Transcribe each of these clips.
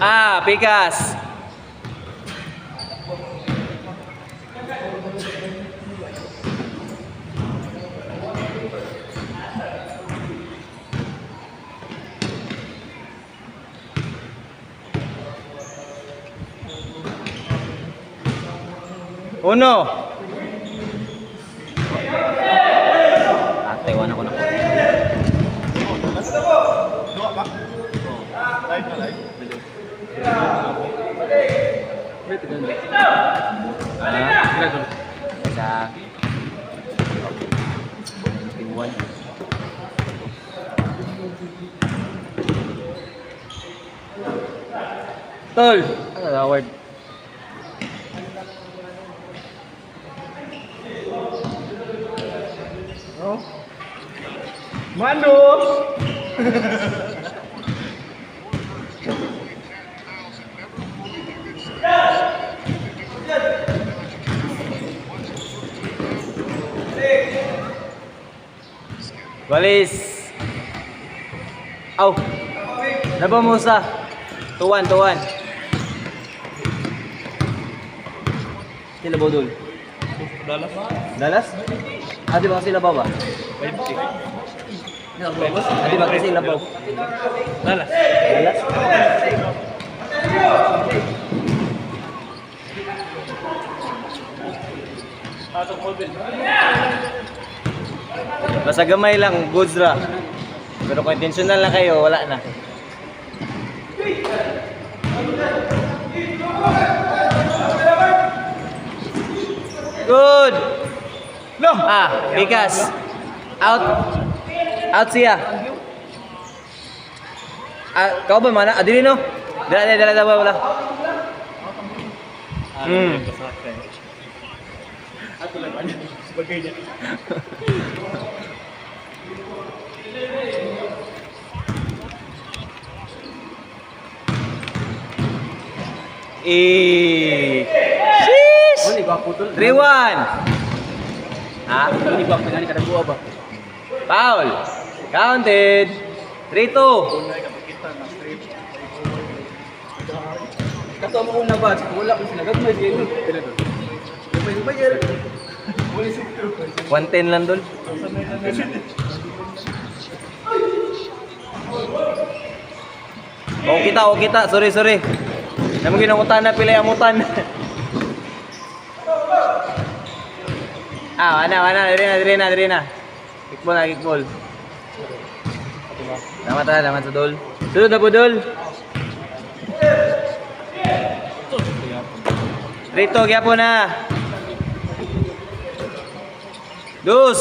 Ah, Pikas. Uno. Ate, iwan ako na po. Isa. Iwan. Tol. Ano na, Howard? Oh. Mano! Walis. Aw. Nabamusa. Tuwan. Sila bodol. Dalas? Adi ba kasi labaw ba? Adi ba kasi labaw? Dalas? Basta gamay lang, goods ra. Pero kung intentional lang kayo, wala na. Good! No! Ah, Pikas. Out. Out siya. Ah, kau ba mana? Adili no? Dala wala. Ato lang ano, sebagai niya. Sheesh! Ini gua putol. 3-1. Ha? Ini gua pengen kada gua ba. Foul. Counted. 3-2. Kato mo una ba? Wala pa sila gagmay dito. Pila to. Bayar. Wala si 110 lang dol. O kita. Sorry. Naman ginangutan na pila amutan. Ah, wana. Diri na. Kickball. Lamat sa dol. Sunod na po dol. Rito, gyapon na. Dos.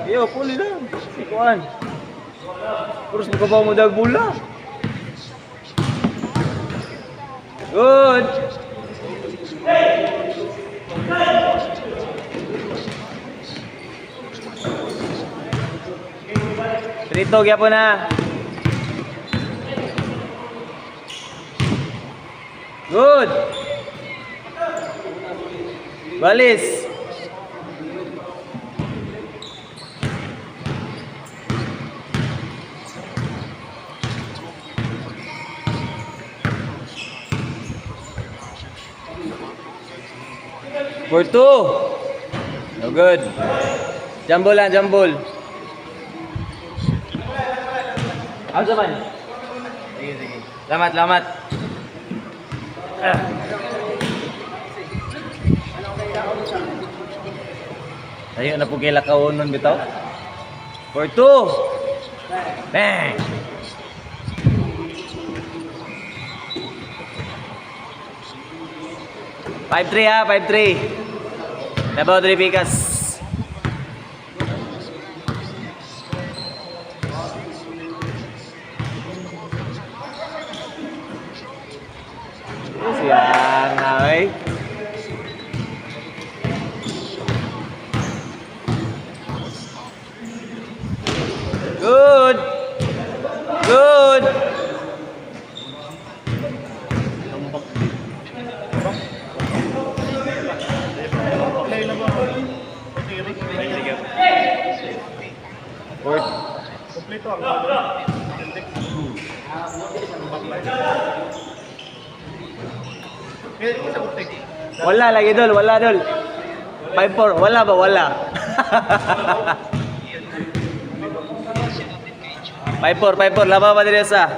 Yo, puli lang. Sikuan. Terus magkabaw mo dag bola. Good. Rito, gyapon na. Good. Balis. For 2. No good. Jambol. Ano man? Sige. Lamat. Ayo na po kila kaunon bitaw. For 2. Bang. Five three. Dabaw 3 Pikas. Siang na, Kompleto ang Isa butik. Wala lagi dol, wala dol. 5-4, wala ba? Wala. 5-4, laba ba diri sa?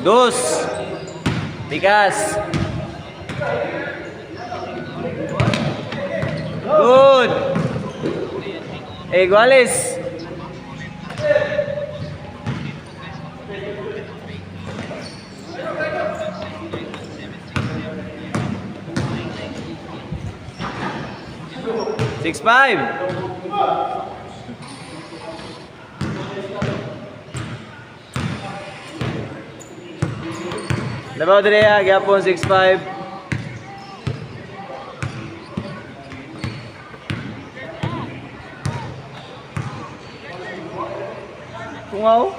Dos. Tigas. Good. Iguales. Six five. Labaw dire ya, gyapon 6-5. Tungaw.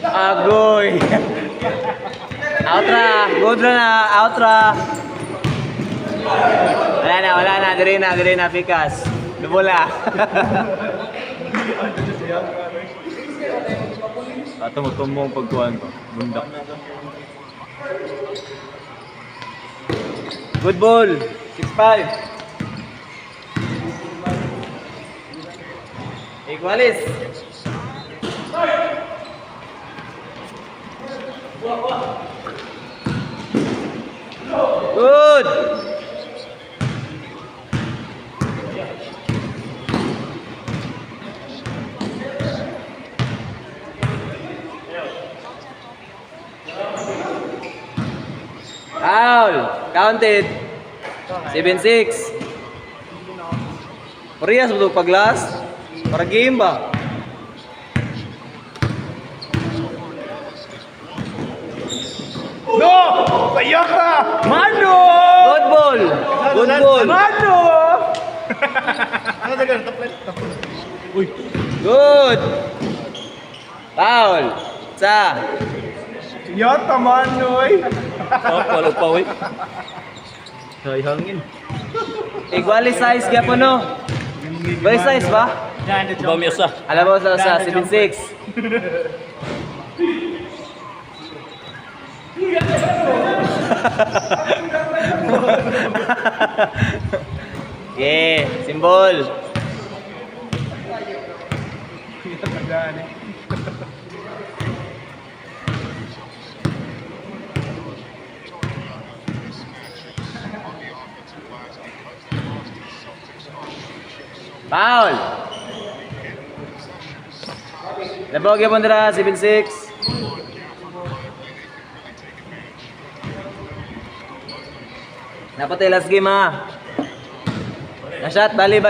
Agoy. Outra, good na, outra. Wala na, dire na, pikas. Dubula. Ato mo pagkuhan ko. Bundak. Good ball. 6-5. Iguales. Good. Foul. Counted. 7-6. Parehas ba ito pag-last? Para game ba? No! Payak ka! Mano! Good ball. Good ball. Mano! Ano na ganun? Uy! Good. Foul. Sa. Yata manoy! Wala pa uy. Ay hangin. Iguali size kaya po no. Iguali size ba? Bami usa. Alam mo sa 7-6. Yeah, symbol. Foul. Labog yung pundra, 7-6. Napatay last game ha. Na-shot, bali.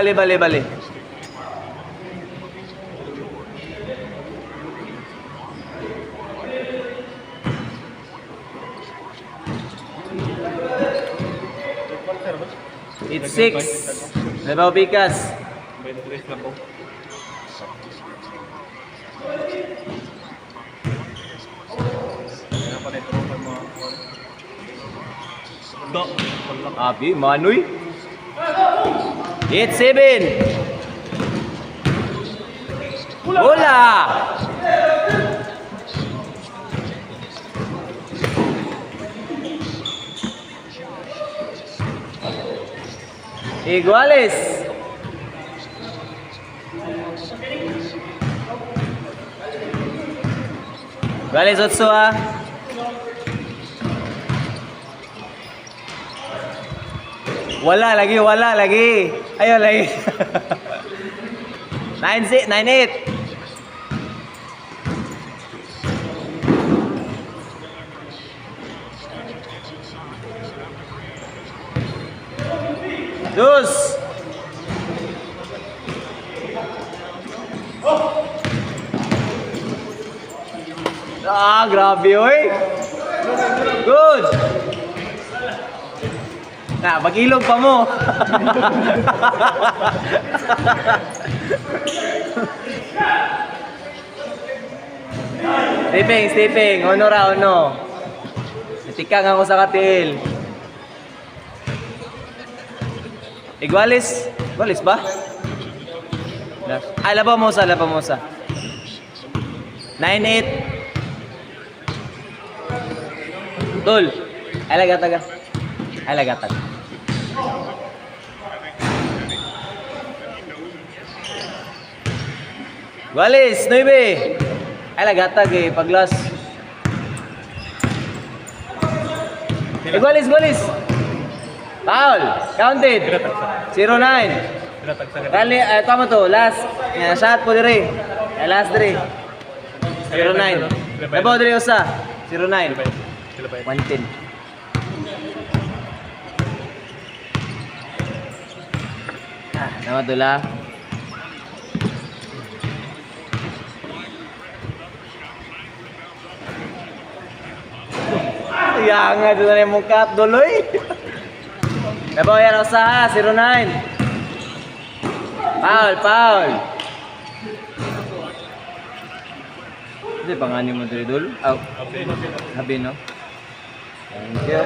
It's 6. Labaw Pikas. Abi, Manoy. 8-7. Bola. Iguales. Iguales 8 ah. Wala lagi. Ayo lagi. 9-8. Dos. Ah, grabe oy. Good. Nah, mag-ilog pa mo. Stepping. Ono ra, ono. Natikang ako sa katil. Igualis. Igualis ba? Ay, labaw mo sa. 9-8. Tol. Ay, lagataga. Igualis, 9. Ay, lagatag eh, paglas. Igualis. Foul. Counted. 0-9. Kali, tama to. Last. Shot po dire. Last dire. 0-9. Nabaw dire usa. 0-9. 1-10. Nama to la. Yang nga doon na yung mukha duloy. Nabaw yan usa ha. 0-9. Foul. Hindi, pangani mo dito, Dul? Oh. Habi, no? Thank you.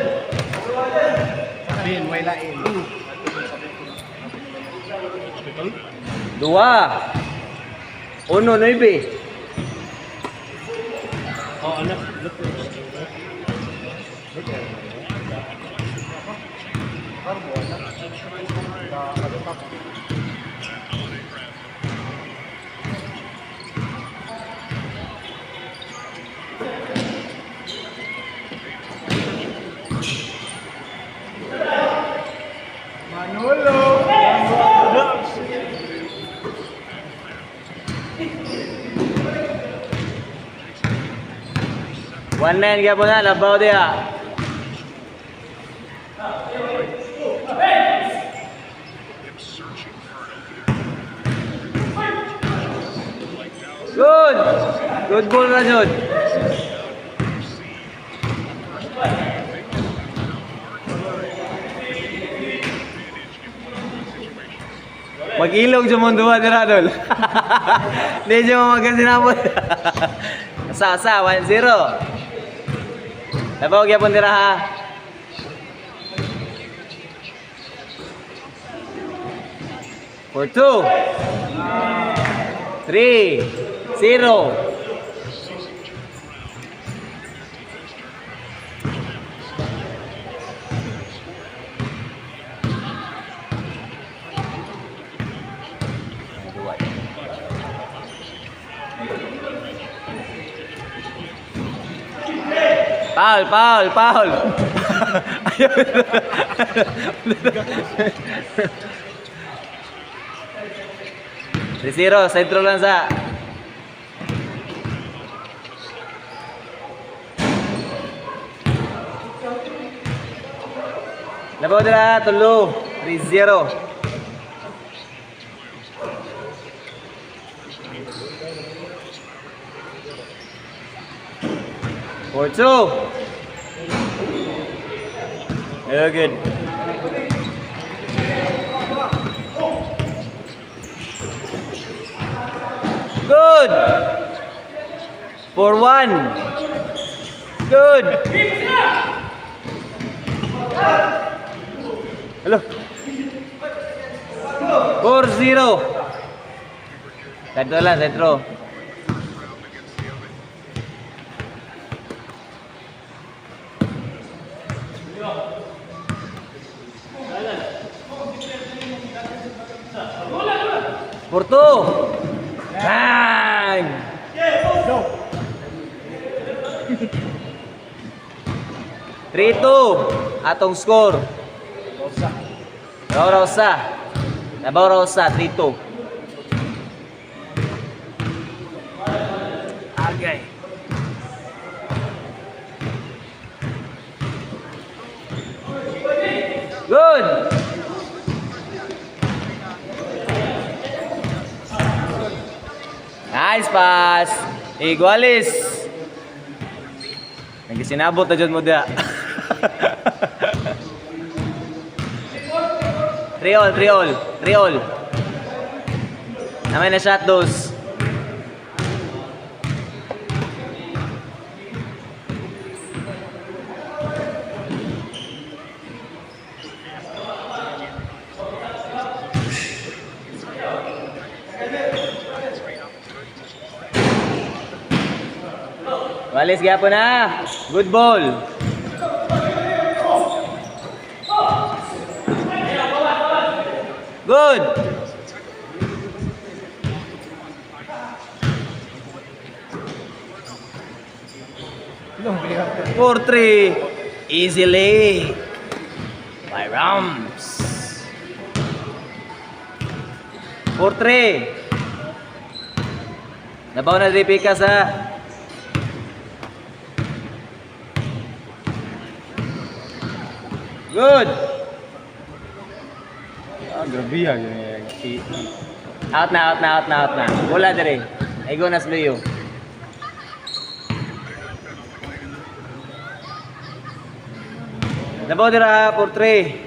Bin, may lain. 2. 1, 9. Oh, anak. 1-9 kaya po na, labaw dia. Good ball na yun. Mag-ilog siya mong duwa dira, Dol. Hindi siya mo magkasinapot. Asa, 1-0. Labaw kaya po dira ha. For 2. 3-0. Foul. Zero, sentro lang sa. Labaw dira, 3-0. For 2. Very good. Good. For 1. Good. Hello. 4-0. Sentro. For 2. Bang! 3-2 atong score. Nabaw ra usa 3-2. Agay. Good. Nice pass. Igualis. Nagsinabot na dyan mo dia. 3-all. Namay na shot dos. Walis gyapon na. Good ball. Good. 4-3. Easily. By Rams. 4-3. Nabaw na Pikas ha. Good. Grabe yan. Out na. Bola dire. Ay go na sluyo. Nabaw dira 4-3.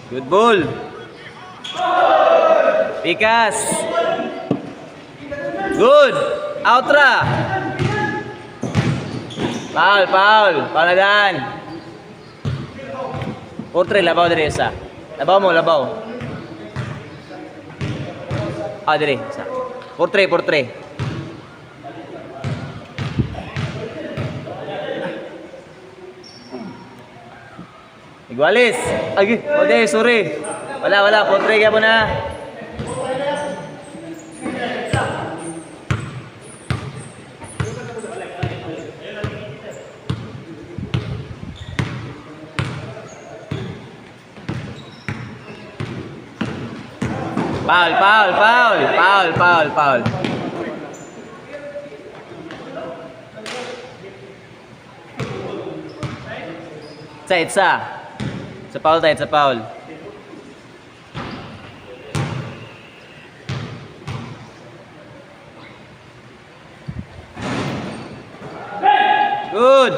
Good ball. Pikas. Good. Outra. Foul na daan. 4-3, labaw dire isa. Labaw. Dire isa. 4-3. Igualis. Agi, sorry. Wala, 4-3 kaya mo na. Foul. Sa foul. Good.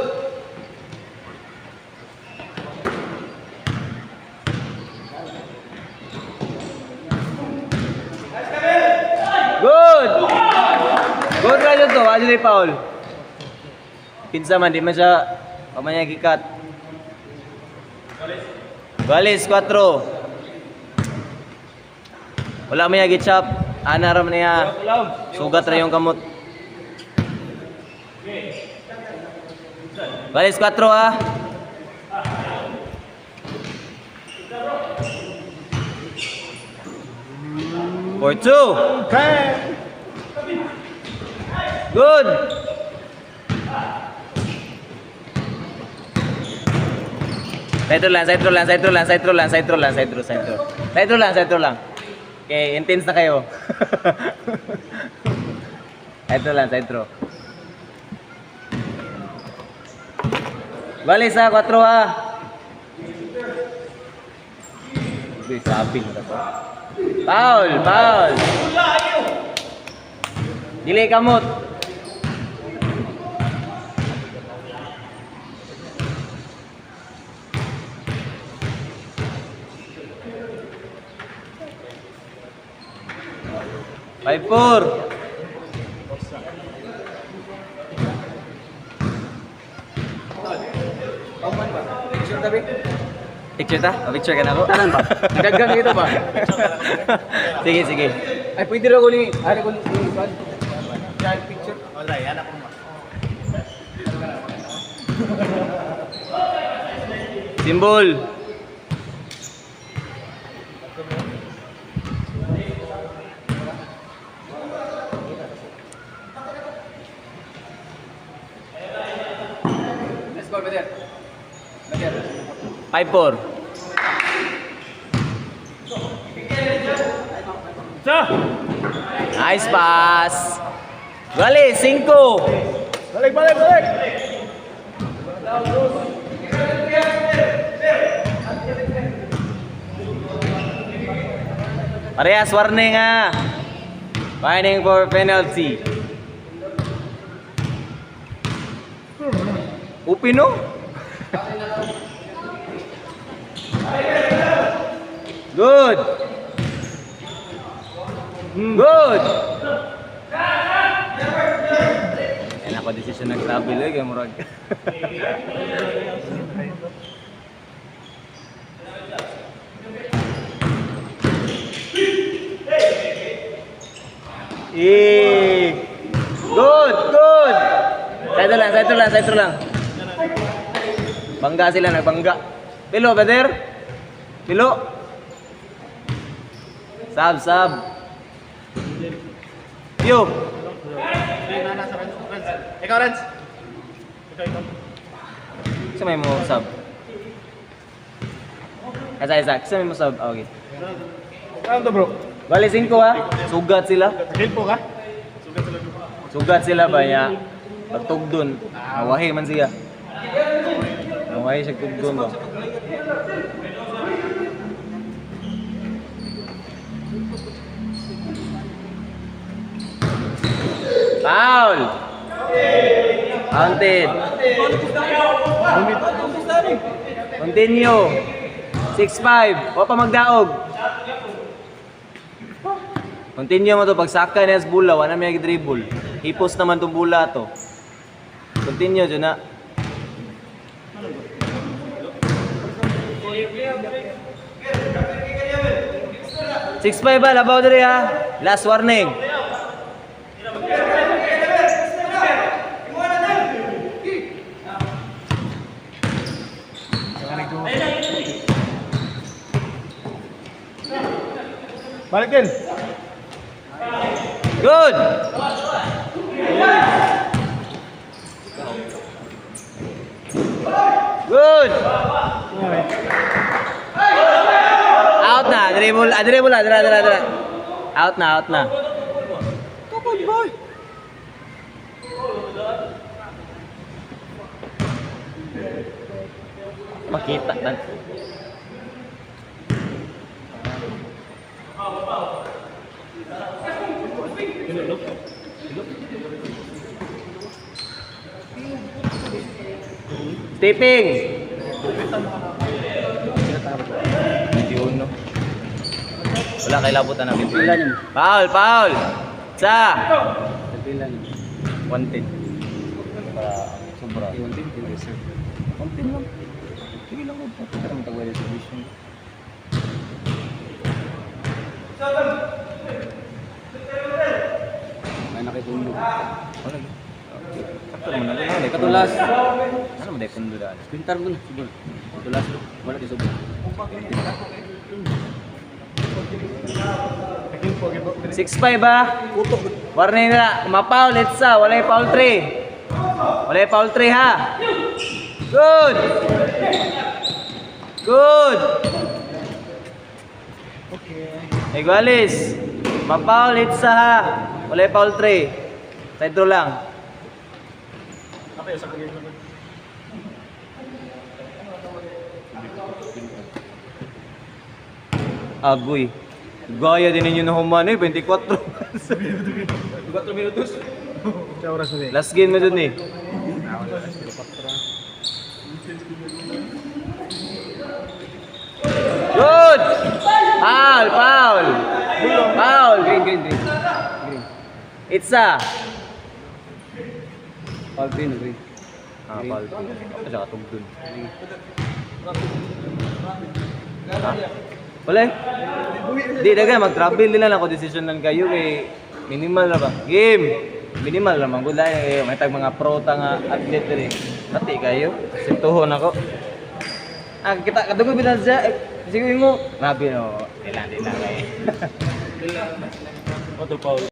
Good radyo to, wala din foul. Pinsa man, di man siya pamanya gikat. Walis 4. Wala mo yung gitchap. Ana ram niya. Sugat na yung kamot. Walis 4 ha. For 2. Good. Side lang. Okay, intense na kayo. Side throw. Balik sa 4 ha. Sabi mo na to. Foul. Dili kamot. Five, 4. Picture ta? Picture ka na ako? Tanan ba? Nagdagang ito ba? Sige. Ay, pwede rin ako ni... Ano ko ni... Picture. Alright, anak ko mo. Symbol. Let's go, Bader. 5-4. Nice pass. Balik, 5. Balik. Parehas warning ha. Warning for penalty. Upino? Good. Good. Yan ako desisyon nag-travel eh, kaya murag. Good, good. Side lang. Bangga sila, nagbangga. Pilo, brother. Pilo. Sab. Yo. Ikaw, Renz. Kasi may mo sab. Isa. Kasi may mo sab. Ah, okay. Ano to, bro? Bali 5 ha. Sugat sila. Help po ka? Sugat sila ba ya? Pagtugdon. Nawahi man siya. Nawahi siya tugdon ba? Foul! Counted. Continue. 6-5. Wa pa magdaog. Continue mo to. Pagsaka niya sa bula, wala may dribble. Hipos naman tong bula to. Continue dyan na. Six five ba? Labaw diri ha. Last warning. Balik din. Good. Good. Out na. Dribble. Dribble. Out na. Come on, boy. Makita dan. Stepping. 21. Wala kay labutan na pipila niyo. Foul. Sa. Pila niyo. 110. Para sobra. 110 sir. 110 lang. Sige lang ko. Pero matawag reservation. May nakitulog. Ano? Sakto naman na. Katulas. Ano mo dahil pundo daan? Pintar mo na. Siguro. Katulas. Wala di sobra. 6-5 ba? Warning na. Kumapaul. Let's sa. Walay foul 3. Walay foul 3 ha. Good. Okay. Igualis. Mapaul. Let's sa ha. Walay foul 3. Side throw lang. Okay, sa kanya naman. Agoy. Gaya din ninyo na humano eh. 24. 4 minutos. Sa oras na Last game na dun eh. Good! Foul! Green. It's a... Foul green. Foul. At saka tugdun. Wala eh. Di daga, mag-travel nila lang ako. Decision lang kayo kay minimal na ba? Game! Minimal naman. Good lang may tag mga prota nga athlete rin. Pati kayo. Sintuhon ako. Kita kadugo bilang siya. Sige mo. Grabe no. Dila kayo. Auto foul.